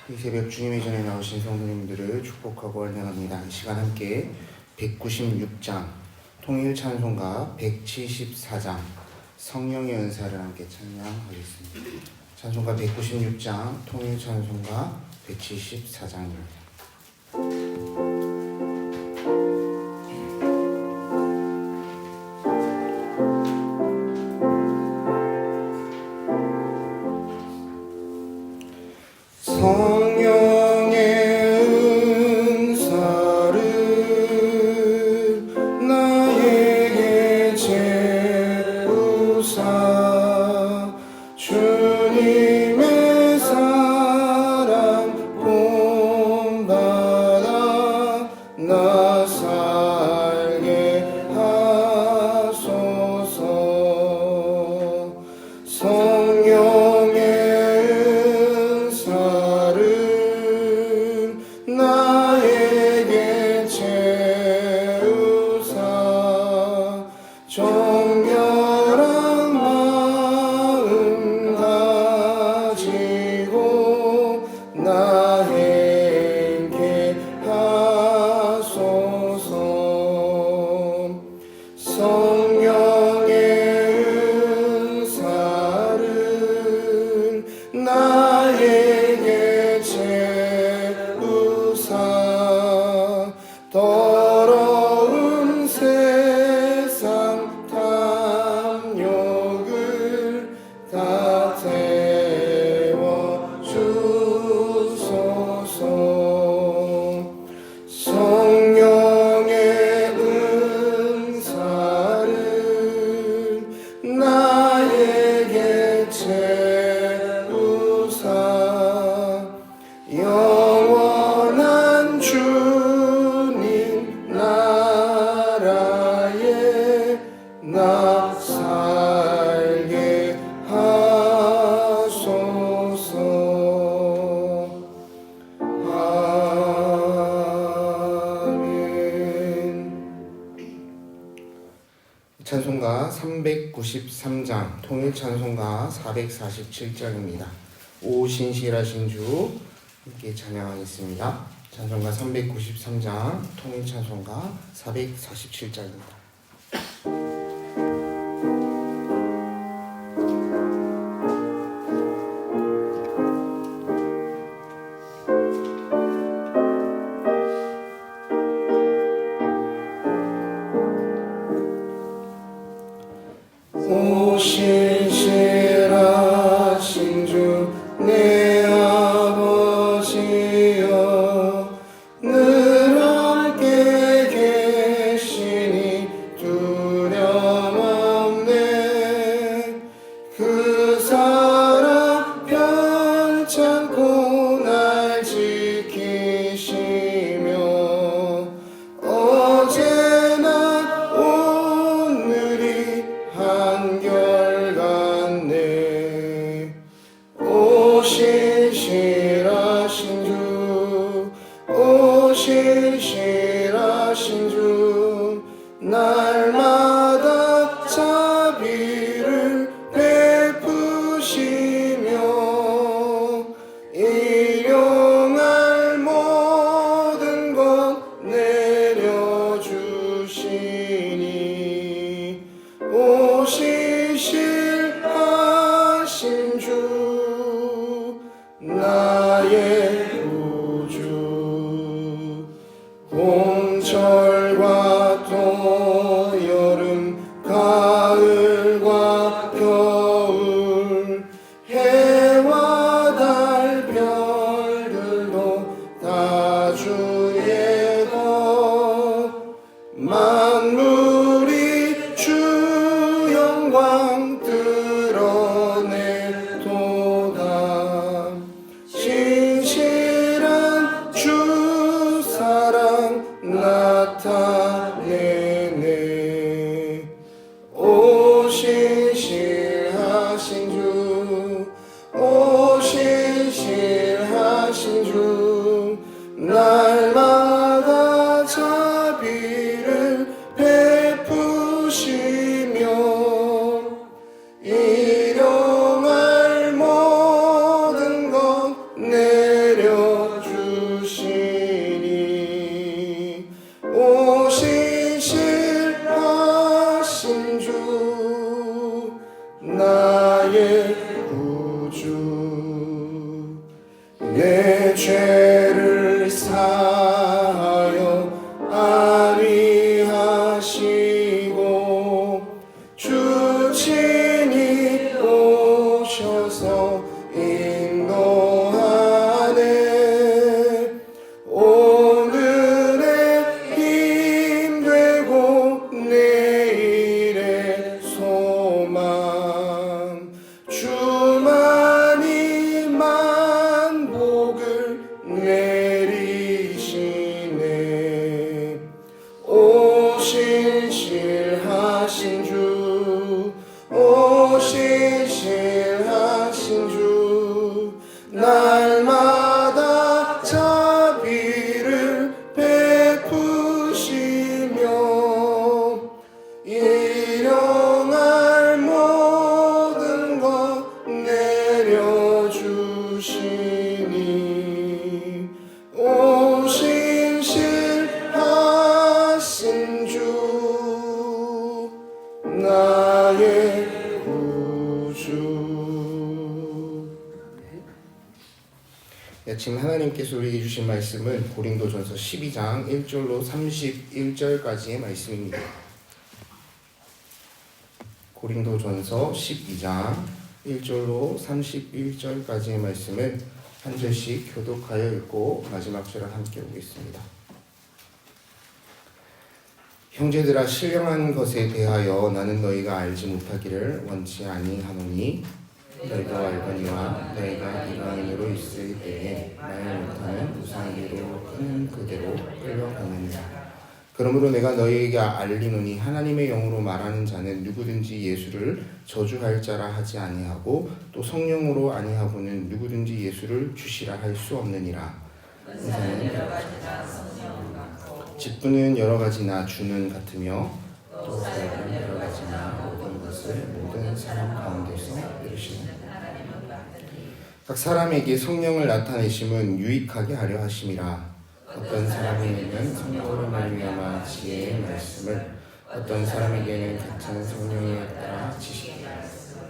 이 새벽 주님의 전에 나오신 성도님들을 축복하고 환영합니다. 이 시간 함께 196장 통일찬송가 174장 성령의 은사를 함께 찬양하겠습니다. 찬송가 196장 통일찬송가 174장입니다. 성령의 은사를 나에게 채우사 주님의 사랑 본받아 나 살게 하소서. 성령의 나에게 채우사 정결한 마음 가지고 나 행케 하소서. 성령의 은사를 나에게 채우사 더러운 세상 탐욕을 다 태워주소서. 성령의 은사를 나에게 채우사 영원한 주님 나라에 나 살게 하소서. 아멘. 찬송가 393장 통일찬송가 447장입니다. 오 신실하신 주 함께 찬양하겠습니다. 찬송가 393장 통일찬송가 447장입니다. 오 신실하신 주 내 아버지여 늘 함께 계시니 두려워 내 죄를 사하여 안위하시고 주 친히 오셔서 인도하네. 오늘의 힘 되고 내일의 소망 주만이 만복을 내리시네. 오 신실하신 주, 오 신실하신 주, 날마다 자비를 베푸시며 일용할 모든 것 내려주시니. 오 신실하신 주, 나의 구주. 네, 지금 하나님께서 우리에게 주신 말씀은 고린도전서 12장 1절로 31절까지의 말씀입니다. 고린도전서 12장 1절로 31절까지의 말씀을 한 절씩 교독하여 읽고 마지막 절을 함께 보겠습니다. 형제들아, 신령한 것에 대하여 나는 너희가 알지 못하기를 원치 아니하노니 너희가 알거니와 너희가 이방인으로 있을 때에 말 못하는 우상에게로 끄는 그대로 끌려가느니라. 그러므로 내가 너희에게 알리노니 하나님의 영으로 말하는 자는 누구든지 예수를 저주할 자라 하지 아니하고 또 성령으로 아니하고는 누구든지 예수를 주시라 할 수 없느니라. 은사는 여러 가지나 성령은 같고 직분은 여러 가지나 주는 같으며 또 사역은 여러 가지나 모든 것을 모든 사람 가운데서 이루시는 각 사람에게 성령을 나타내심은 유익하게 하려 하심이라. 어떤 사람에게는 성령으로 말미암아 지혜의 말씀을, 어떤 사람에게는 같은 성령에 따라 지식의 말씀을,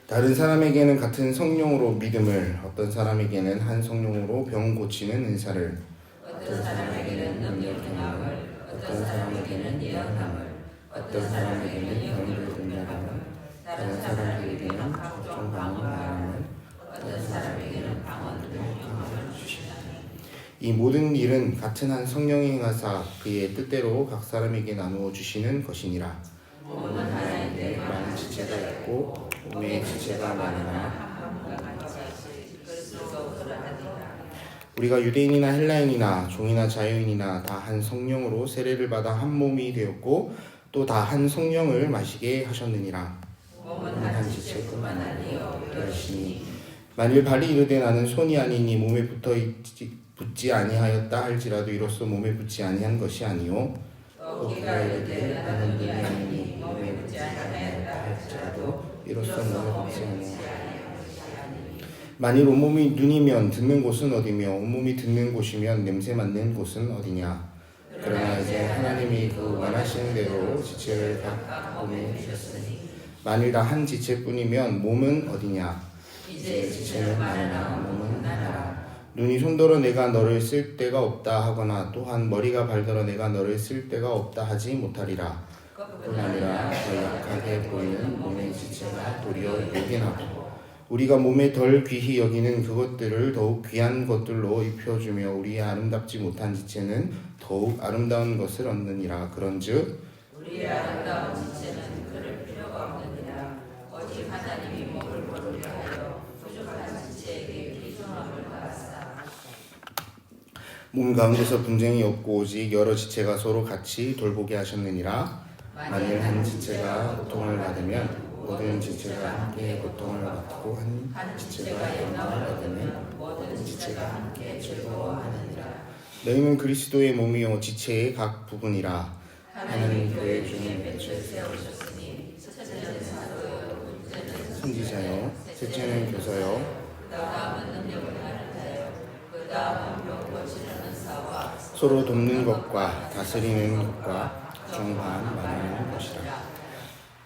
다른 사람에게는 같은 성령으로 믿음을, 어떤 사람에게는 한 성령으로 병 고치는 은사를, 어떤 사람에게는 능력 경험을, 어떤 사람에게는 예언함을, 어떤 사람에게는 영을 분별함을, 다른 사람에게는 각종 방언을 말함을, 어떤 사람에게는 방언 등의 경험을 주시라. 이 모든 일은 같은 한 성령이 행하사 그의 뜻대로 각 사람에게 나누어 주시는 것이니라. 몸은 하나인데 많은 지체가 있고 몸에 지체가 많으나 우리가 유대인이나 헬라인이나 종이나 자유인이나 다 한 성령으로 세례를 받아 한 몸이 되었고 또 다 한 성령을 마시게 하셨느니라. 몸은 한 지체뿐만 아니요 여럿이니 만일 발이 이르되 나는 손이 아니니 몸에 붙지 아니하였다 할지라도 이로써 몸에 붙지 아니한 것이 아니요 어깨가 이르되 나는 눈이 아니니 몸에 붙지 아니하였다 할지라도 이로써 몸에 붙지 아니하였다. 만일 온몸이 눈이면 듣는 곳은 어디며 온몸이 듣는 곳이면 냄새 맡는 곳은 어디냐. 그러나 이제 하나님이 그 원하시는 대로 지체를 각 몸에 주셨으니 만일 다 한 지체뿐이면 몸은 어디냐. 이제 지체는 많으나 몸은 하나라. 눈이 손더러 내가 너를 쓸 데가 없다 하거나 또한 머리가 발더러 내가 너를 쓸 데가 없다 하지 못하리라. 그뿐 아니라 더 약하게 보이는 몸의 지체가 도리어 요긴하고 우리가 몸에 덜 귀히 여기는 그것들을 더욱 귀한 것들로 입혀주며 우리의 아름답지 못한 지체는 더욱 아름다운 것을 얻느니라. 그런즉 우리의 아름다운 지체는 그럴 필요가 없느니라. 오직 하나님이 몸을 거룩히 하여 부족한 지체에게 귀중함을 받았사. 몸 가운데서 분쟁이 없고 오직 여러 지체가 서로 같이 돌보게 하셨느니라. 만일 한 지체가 고통을 받으면 모든 지체가 함께 고통을 받고 한 지체가 영광을 받으면 모든 지체가 함께 즐거워하느니라. 너희는 그리스도의 몸이요 지체의 각 부분이라. 하나님 교회 중에 맺혀 세우셨으니 첫째는 사도요, 둘째는 선지자요, 셋째는 교사요, 그 다음은 능력을 하는 자요, 그 다음은 병 고치는 은사와 서로 돕는 것과 다스리는 것과 중반 말하는 것이라.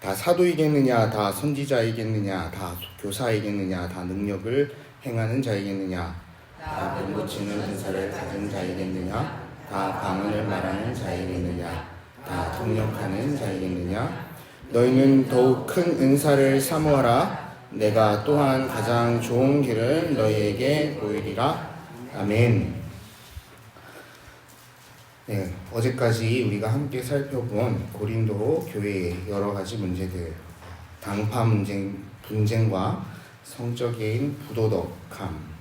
다 사도이겠느냐, 다 선지자이겠느냐, 다 교사이겠느냐, 다 능력을 행하는 자이겠느냐. 다 병 고치는 은사를 가진 자이겠느냐? 다 방언을 말하는 자이겠느냐? 다 통역하는 자이겠느냐? 너희는 더욱 큰 은사를 사모하라. 내가 또한 가장 좋은 길을 너희에게 보이리라. 아멘. 네, 어제까지 우리가 함께 살펴본 고린도 교회의 여러 가지 문제들, 당파 분쟁과 성적인 부도덕함,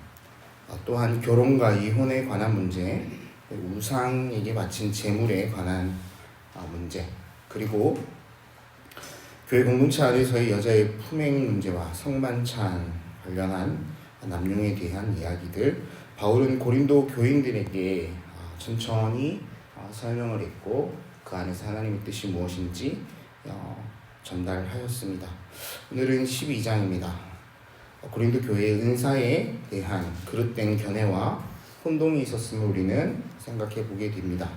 또한 결혼과 이혼에 관한 문제, 우상에게 바친 재물에 관한 문제, 그리고 교회 공동체 안에서의 여자의 품행 문제와 성만찬 관련한 남용에 대한 이야기들, 바울은 고린도 교인들에게 천천히 설명을 했고 그 안에서 하나님의 뜻이 무엇인지 전달하였습니다. 오늘은 12장입니다. 고린도 교회의 은사에 대한 그릇된 견해와 혼동이 있었음을 우리는 생각해 보게 됩니다.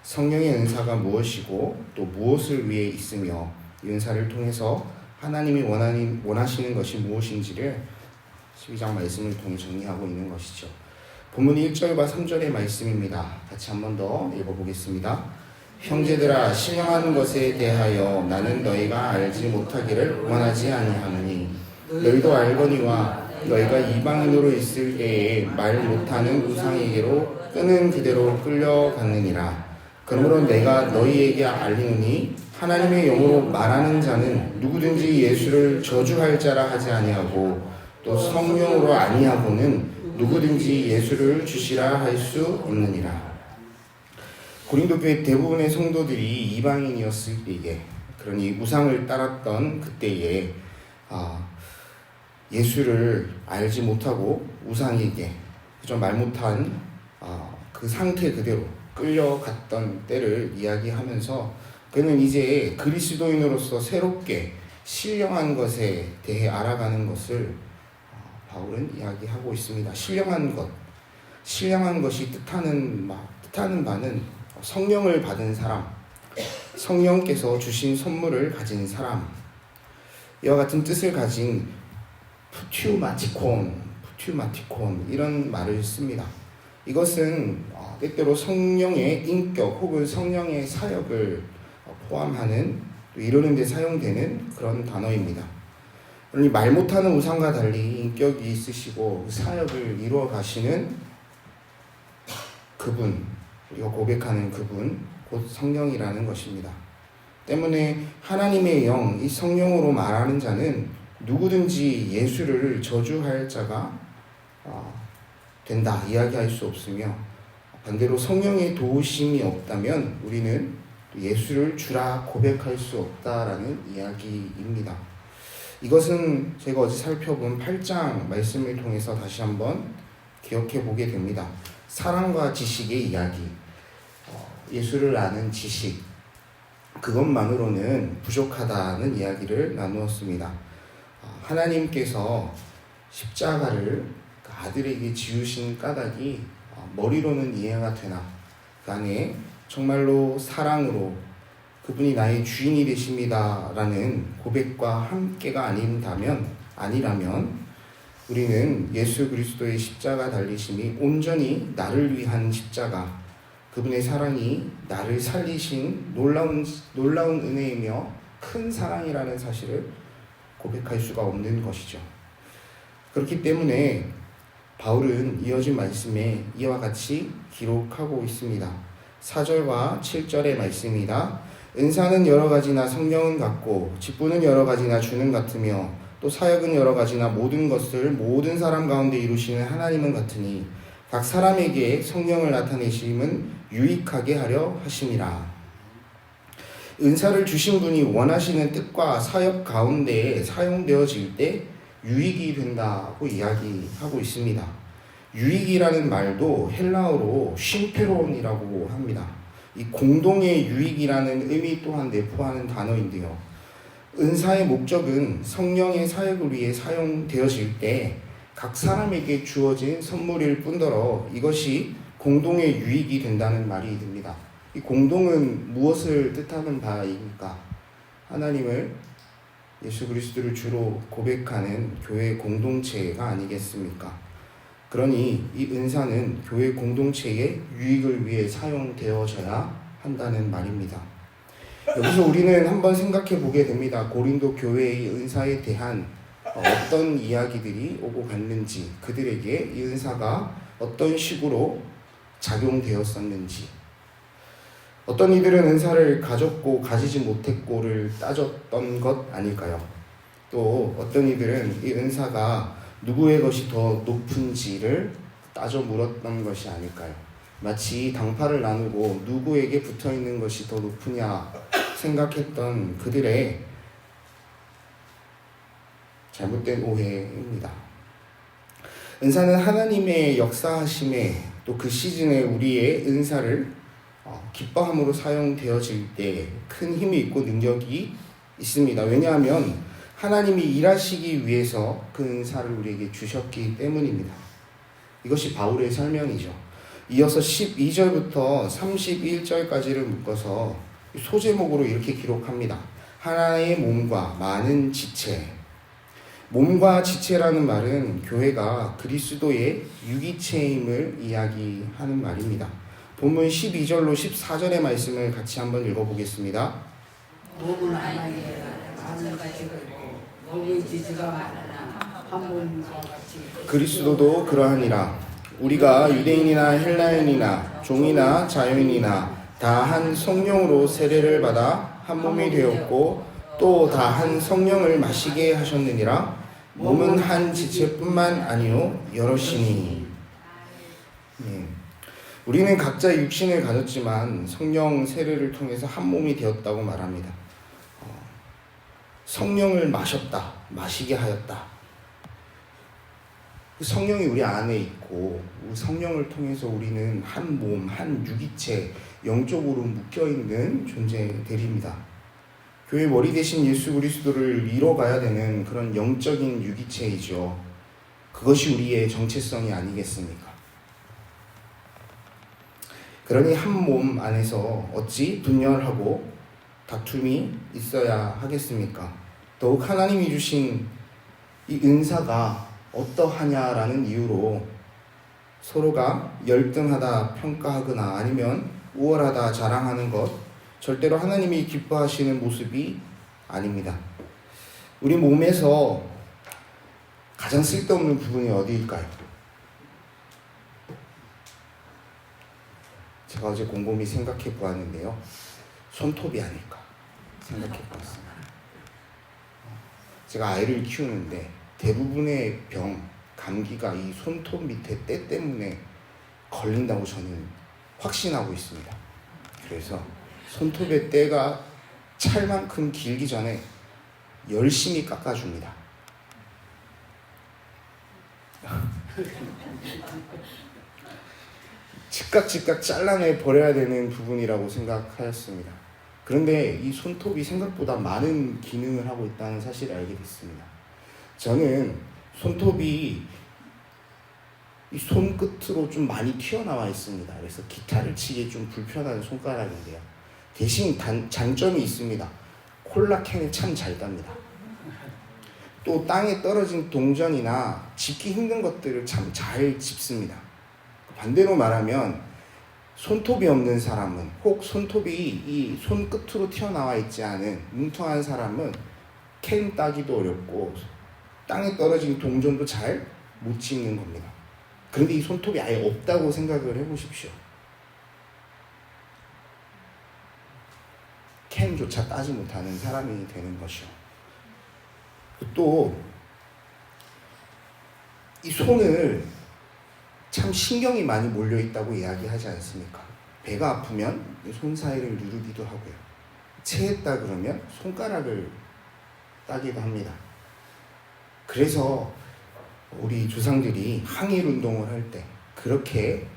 성령의 은사가 무엇이고 또 무엇을 위해 있으며 이 은사를 통해서 하나님이 원하시는 것이 무엇인지를 12장 말씀을 통해 정리하고 있는 것이죠. 본문 1절과 3절의 말씀입니다. 같이 한 번 더 읽어보겠습니다. 형제들아, 신령한 것에 대하여 나는 너희가 알지 못하기를 원하지 아니하노니 너희도 알거니와 너희가 이방인으로 있을 때에 말 못하는 우상에게로 끄는 그대로 끌려갔느니라. 그러므로 내가 너희에게 알리노니 하나님의 영으로 말하는 자는 누구든지 예수를 저주할 자라 하지 아니하고 또 성령으로 아니하고는 누구든지 예수를 주시라 할 수 없느니라. 고린도 교회 대부분의 성도들이 이방인이었을 때에, 그러니 우상을 따랐던 그때에 예수를 알지 못하고 우상에게 말 못한 그 상태 그대로 끌려갔던 때를 이야기하면서 그는 이제 그리스도인으로서 새롭게 신령한 것에 대해 알아가는 것을 바울은 이야기하고 있습니다. 신령한 것이 뜻하는 바는 성령을 받은 사람, 성령께서 주신 선물을 가진 사람, 이와 같은 뜻을 가진 푸튜마티콘 이런 말을 씁니다. 이것은 때때로 성령의 인격 혹은 성령의 사역을 포함하는, 또 이루는 데 사용되는 그런 단어입니다. 그러니 말 못하는 우상과 달리 인격이 있으시고 사역을 이루어 가시는 그분, 우리가 고백하는 그분, 곧 성령이라는 것입니다. 때문에 하나님의 영, 이 성령으로 말하는 자는 누구든지 예수를 저주할 자가 된다 이야기할 수 없으며, 반대로 성령의 도우심이 없다면 우리는 예수를 주라 고백할 수 없다라는 이야기입니다. 이것은 제가 어제 살펴본 8장 말씀을 통해서 다시 한번 기억해 보게 됩니다. 사랑과 지식의 이야기, 예수를 아는 지식, 그것만으로는 부족하다는 이야기를 나누었습니다. 하나님께서 십자가를 아들에게 지우신 까닭이 머리로는 이해가 되나, 그 안에 정말로 사랑으로 그분이 나의 주인이 되십니다 라는 고백과 함께가 아니라면 우리는 예수 그리스도의 십자가 달리심이 온전히 나를 위한 십자가, 그분의 사랑이 나를 살리신 놀라운 은혜이며 큰 사랑이라는 사실을 고백할 수가 없는 것이죠. 그렇기 때문에 바울은 이어진 말씀에 이와 같이 기록하고 있습니다. 4절과 7절의 말씀이다. 은사는 여러 가지나 성령은 같고 직분은 여러 가지나 주는 같으며 또 사역은 여러 가지나 모든 것을 모든 사람 가운데 이루시는 하나님은 같으니 각 사람에게 성령을 나타내심은 유익하게 하려 하심이라. 은사를 주신 분이 원하시는 뜻과 사역 가운데 사용되어질 때 유익이 된다고 이야기하고 있습니다. 유익이라는 말도 헬라어로 쉼페론이라고 합니다. 이 공동의 유익이라는 의미 또한 내포하는 단어인데요. 은사의 목적은 성령의 사역을 위해 사용되어질 때 각 사람에게 주어진 선물일 뿐더러 이것이 공동의 유익이 된다는 말이 됩니다. 이 공동은 무엇을 뜻하는 바입니까? 하나님을, 예수 그리스도를 주로 고백하는 교회 공동체가 아니겠습니까? 그러니 이 은사는 교회 공동체의 유익을 위해 사용되어져야 한다는 말입니다. 여기서 우리는 한번 생각해 보게 됩니다. 고린도 교회의 은사에 대한 어떤 이야기들이 오고 갔는지, 그들에게 이 은사가 어떤 식으로 작용되었었는지, 어떤 이들은 은사를 가졌고 가지지 못했고를 따졌던 것 아닐까요? 또 어떤 이들은 이 은사가 누구의 것이 더 높은지를 따져 물었던 것이 아닐까요? 마치 당파를 나누고 누구에게 붙어있는 것이 더 높으냐 생각했던 그들의 잘못된 오해입니다. 은사는 하나님의 역사하심에 또 그 시즌에 우리의 은사를 기뻐함으로 사용되어질 때 큰 힘이 있고 능력이 있습니다. 왜냐하면 하나님이 일하시기 위해서 그 은사를 우리에게 주셨기 때문입니다. 이것이 바울의 설명이죠. 이어서 12절부터 31절까지를 묶어서 소제목으로 이렇게 기록합니다. 하나의 몸과 많은 지체. 몸과 지체라는 말은 교회가 그리스도의 유기체임을 이야기하는 말입니다. 본문 12절로 14절의 말씀을 같이 한번 읽어보겠습니다. 몸은 하나님의 많은 지체가 있고 몸의 지체가 많으나 한 몸과 같이 그리스도도 그러하니라. 우리가 유대인이나 헬라인이나 종이나 자유인이나 다 한 성령으로 세례를 받아 한 몸이 되었고 또 다 한 성령을 마시게 하셨느니라. 몸은 한 지체뿐만 아니요 여럿이니. 우리는 각자 육신을 가졌지만 성령 세례를 통해서 한 몸이 되었다고 말합니다. 성령을 마셨다, 마시게 하였다. 성령이 우리 안에 있고 성령을 통해서 우리는 한 몸, 한 유기체, 영적으로 묶여있는 존재들입니다. 교회 머리 대신 예수 그리스도를 이뤄가야 되는 그런 영적인 유기체이죠. 그것이 우리의 정체성이 아니겠습니까? 그러니 한 몸 안에서 어찌 분열하고 다툼이 있어야 하겠습니까? 더욱 하나님이 주신 이 은사가 어떠하냐라는 이유로 서로가 열등하다 평가하거나 아니면 우월하다 자랑하는 것, 절대로 하나님이 기뻐하시는 모습이 아닙니다. 우리 몸에서 가장 쓸데없는 부분이 어디일까요? 제가 어제 곰곰이 생각해 보았는데요. 손톱이 아닐까 생각해 보았습니다. 제가 아이를 키우는데 대부분의 병, 감기가 이 손톱 밑에 때 때문에 걸린다고 저는 확신하고 있습니다. 그래서 손톱의 때가 찰만큼 길기 전에 열심히 깎아줍니다. 즉각 잘라내 버려야 되는 부분이라고 생각하였습니다. 그런데 이 손톱이 생각보다 많은 기능을 하고 있다는 사실을 알게 됐습니다. 저는 손톱이 이 손끝으로 좀 많이 튀어나와 있습니다. 그래서 기타를 치기 좀 불편한 손가락인데요. 대신 장점이 있습니다. 콜라캔을 참 잘 땁니다. 또 땅에 떨어진 동전이나 짚기 힘든 것들을 참 잘 짚습니다. 반대로 말하면 손톱이 없는 사람은, 혹 손톱이 이 손끝으로 튀어나와 있지 않은 뭉퉁한 사람은 캔 따기도 어렵고 땅에 떨어진 동전도 잘 못 짚는 겁니다. 그런데 이 손톱이 아예 없다고 생각을 해보십시오. 캔조차 따지 못하는 사람이 되는 것이요. 또 이 손을 참 신경이 많이 몰려있다고 이야기하지 않습니까? 배가 아프면 손 사이를 누르기도 하고요. 체했다 그러면 손가락을 따기도 합니다. 그래서 우리 조상들이 항일 운동을 할 때 그렇게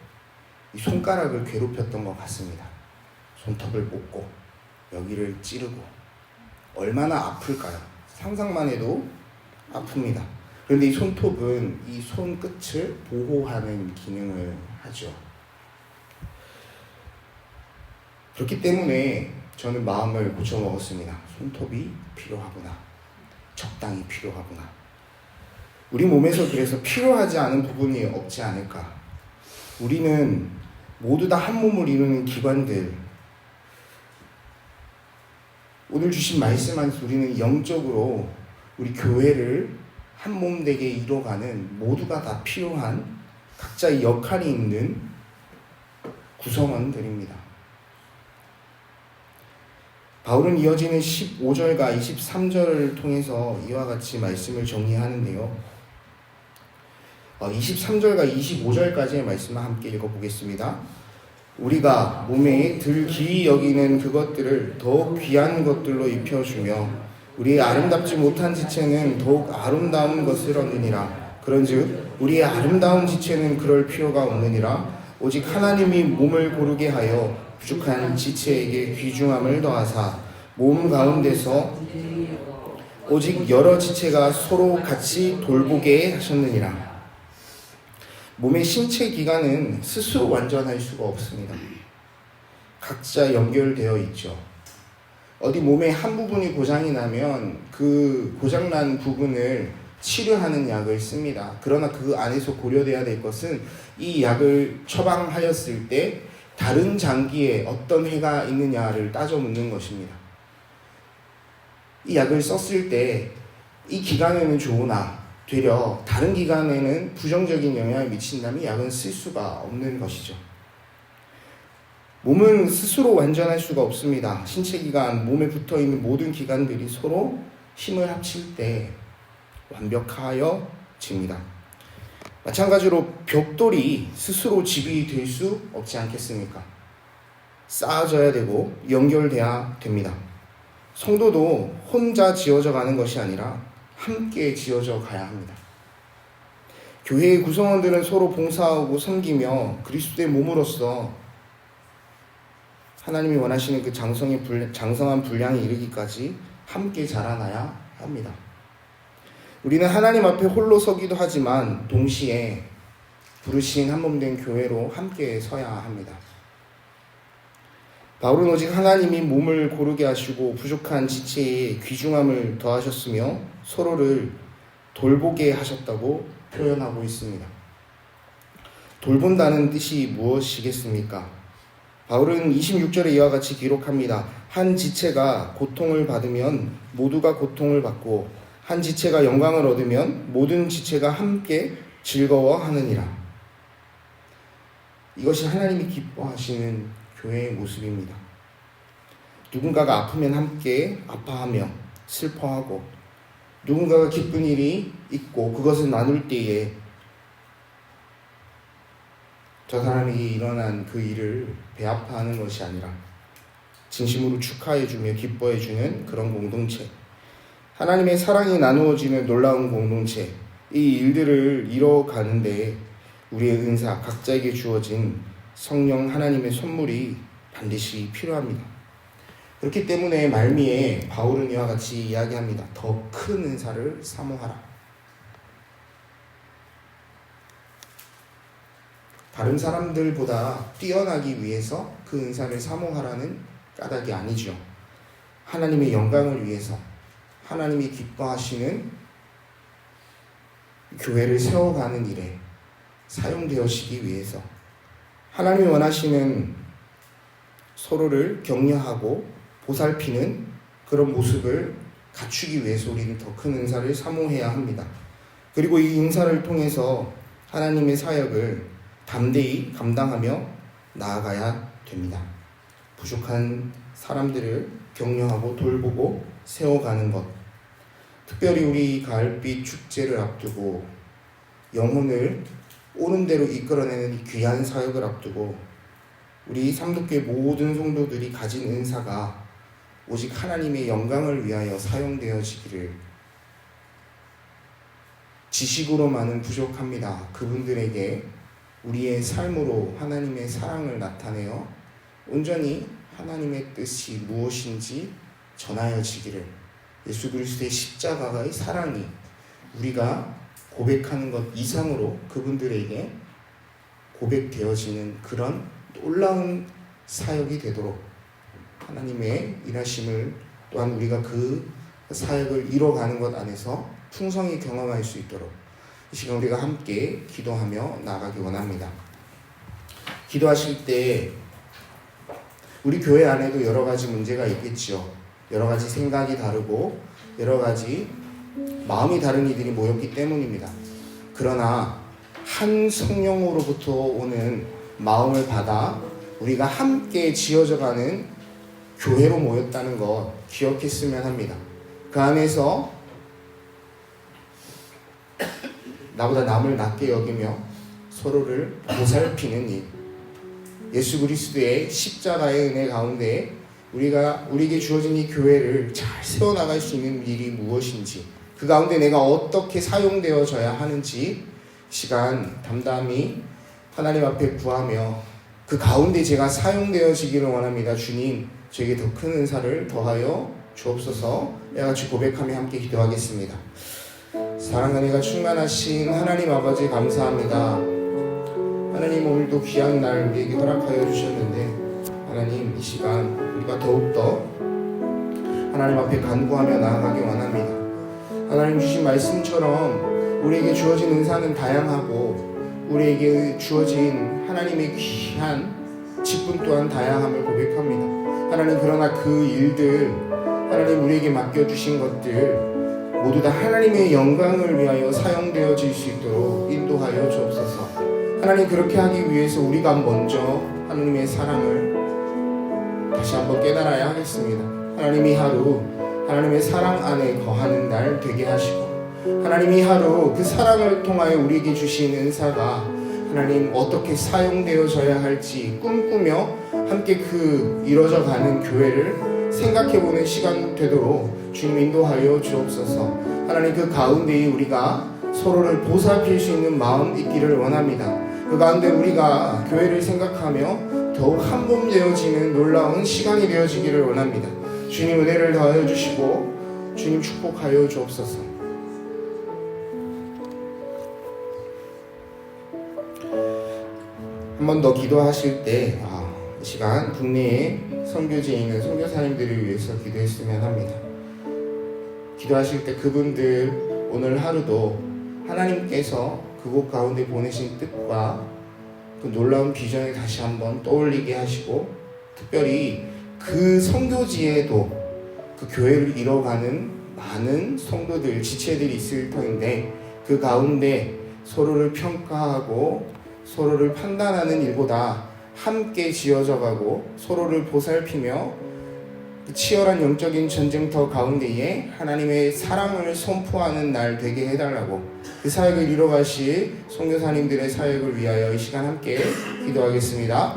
이 손가락을 괴롭혔던 것 같습니다. 손톱을 뽑고 여기를 찌르고 얼마나 아플까요? 상상만 해도 아픕니다. 그런데 이 손톱은 이 손끝을 보호하는 기능을 하죠. 그렇기 때문에 저는 마음을 고쳐먹었습니다. 손톱이 필요하구나. 적당히 필요하구나. 우리 몸에서 그래서 필요하지 않은 부분이 없지 않을까. 우리는 모두 다 한 몸을 이루는 기관들. 오늘 주신 말씀 안에서 우리는 영적으로 우리 교회를 한 몸 되게 이뤄가는 모두가 다 필요한 각자의 역할이 있는 구성원들입니다. 바울은 이어지는 15절과 23절을 통해서 이와 같이 말씀을 정리하는데요. 23절과 25절까지의 말씀을 함께 읽어보겠습니다. 우리가 몸에 들 귀히 여기는 그것들을 더욱 귀한 것들로 입혀주며 우리의 아름답지 못한 지체는 더욱 아름다운 것을 얻느니라. 그런즉 우리의 아름다운 지체는 그럴 필요가 없느니라. 오직 하나님이 몸을 고르게 하여 부족한 지체에게 귀중함을 더하사 몸 가운데서 오직 여러 지체가 서로 같이 돌보게 하셨느니라. 몸의 신체 기관은 스스로 완전할 수가 없습니다. 각자 연결되어 있죠. 어디 몸의 한 부분이 고장이 나면 그 고장난 부분을 치료하는 약을 씁니다. 그러나 그 안에서 고려돼야 될 것은 이 약을 처방하였을 때 다른 장기에 어떤 해가 있느냐를 따져 묻는 것입니다. 이 약을 썼을 때 이 기간에는 좋으나 되려 다른 기간에는 부정적인 영향을 미친다면 약은 쓸 수가 없는 것이죠. 몸은 스스로 완전할 수가 없습니다. 신체 기관, 몸에 붙어있는 모든 기관들이 서로 힘을 합칠 때 완벽하여집니다. 마찬가지로 벽돌이 스스로 집이 될 수 없지 않겠습니까? 쌓아져야 되고 연결돼야 됩니다. 성도도 혼자 지어져 가는 것이 아니라 함께 지어져 가야 합니다. 교회의 구성원들은 서로 봉사하고 섬기며 그리스도의 몸으로서 하나님이 원하시는 그 장성한 분량에 이르기까지 함께 자라나야 합니다. 우리는 하나님 앞에 홀로 서기도 하지만 동시에 부르신 한 몸 된 교회로 함께 서야 합니다. 바울은 오직 하나님이 몸을 고르게 하시고 부족한 지체에 귀중함을 더하셨으며 서로를 돌보게 하셨다고 표현하고 있습니다. 돌본다는 뜻이 무엇이겠습니까? 바울은 26절에 이와 같이 기록합니다. 한 지체가 고통을 받으면 모두가 고통을 받고 한 지체가 영광을 얻으면 모든 지체가 함께 즐거워하느니라. 이것이 하나님이 기뻐하시는 교회의 모습입니다. 누군가가 아프면 함께 아파하며 슬퍼하고 누군가가 기쁜 일이 있고 그것을 나눌 때에 저 사람이 일어난 그 일을 배아파하는 것이 아니라 진심으로 축하해주며 기뻐해주는 그런 공동체, 하나님의 사랑이 나누어지는 놀라운 공동체, 이 일들을 이뤄가는데 우리의 은사, 각자에게 주어진 성령 하나님의 선물이 반드시 필요합니다. 그렇기 때문에 말미에 바울은 이와 같이 이야기합니다. 더 큰 은사를 사모하라. 다른 사람들보다 뛰어나기 위해서 그 은사를 사모하라는 까닭이 아니죠. 하나님의 영광을 위해서, 하나님이 기뻐하시는 교회를 세워가는 일에 사용되어지기 위해서, 하나님이 원하시는 서로를 격려하고 보살피는 그런 모습을 갖추기 위해서 우리는 더 큰 은사를 사모해야 합니다. 그리고 이 은사를 통해서 하나님의 사역을 담대히 감당하며 나아가야 됩니다. 부족한 사람들을 격려하고 돌보고 세워가는 것, 특별히 우리 가을빛 축제를 앞두고 영혼을 옳은 대로 이끌어내는 이 귀한 사역을 앞두고 우리 삼독교회 모든 성도들이 가진 은사가 오직 하나님의 영광을 위하여 사용되어지기를. 지식으로만은 부족합니다. 그분들에게 우리의 삶으로 하나님의 사랑을 나타내어 온전히 하나님의 뜻이 무엇인지 전하여지기를, 예수 그리스도의 십자가의 사랑이 우리가 고백하는 것 이상으로 그분들에게 고백되어지는 그런 놀라운 사역이 되도록 하나님의 일하심을, 또한 우리가 그 사역을 이뤄가는 것 안에서 풍성히 경험할 수 있도록 이 시간 우리가 함께 기도하며 나아가기 원합니다. 기도하실 때 우리 교회 안에도 여러 가지 문제가 있겠죠. 여러 가지 생각이 다르고 여러 가지 마음이 다른 이들이 모였기 때문입니다. 그러나 한 성령으로부터 오는 마음을 받아 우리가 함께 지어져가는 교회로 모였다는 것 기억했으면 합니다. 그 안에서 나보다 남을 낮게 여기며 서로를 보살피는 일, 예수 그리스도의 십자가의 은혜 가운데 우리에게 주어진 이 교회를 잘 세워나갈 수 있는 일이 무엇인지, 그 가운데 내가 어떻게 사용되어져야 하는지 시간 담담히 하나님 앞에 구하며 그 가운데 제가 사용되어지기를 원합니다. 주님, 저에게 더 큰 은사를 더하여 주옵소서. 같이 고백하며 함께 기도하겠습니다. 사랑과 은혜가 충만하신 하나님 아버지 감사합니다. 하나님, 오늘도 귀한 날 우리에게 허락하여 주셨는데 하나님, 이 시간 우리가 더욱더 하나님 앞에 간구하며 나아가기 원합니다. 하나님 주신 말씀처럼 우리에게 주어진 은사는 다양하고 우리에게 주어진 하나님의 귀한 직분 또한 다양함을 고백합니다. 하나님, 그러나 그 일들, 하나님 우리에게 맡겨주신 것들 모두 다 하나님의 영광을 위하여 사용되어질 수 있도록 인도하여 주옵소서. 하나님, 그렇게 하기 위해서 우리가 먼저 하나님의 사랑을 다시 한번 깨달아야 하겠습니다. 하나님이 하루 하나님의 사랑 안에 거하는 날 되게 하시고, 하나님이 하루 그 사랑을 통하여 우리에게 주신 은사가 하나님 어떻게 사용되어져야 할지 꿈꾸며 함께 그 이루어져 가는 교회를 생각해보는 시간 되도록 주님 인도하여 주옵소서. 하나님, 그 가운데에 우리가 서로를 보살필 수 있는 마음 있기를 원합니다. 그 가운데 우리가 교회를 생각하며 더욱 한 몸 되어지는 놀라운 시간이 되어지기를 원합니다. 주님 은혜를 더하여 주시고 주님 축복하여 주옵소서. 한 번 더 기도하실 때 이 시간 국내에 선교지에 있는 선교사님들을 위해서 기도했으면 합니다. 기도하실 때 그분들 오늘 하루도 하나님께서 그곳 가운데 보내신 뜻과 그 놀라운 비전을 다시 한번 떠올리게 하시고, 특별히 그 선교지에도 그 교회를 이뤄가는 많은 성도들, 지체들이 있을 터인데 그 가운데 서로를 평가하고 서로를 판단하는 일보다 함께 지어져가고 서로를 보살피며 치열한 영적인 전쟁터 가운데에 하나님의 사랑을 선포하는 날 되게 해달라고, 그 사역을 이뤄가실 선교사님들의 사역을 위하여 이 시간 함께 기도하겠습니다.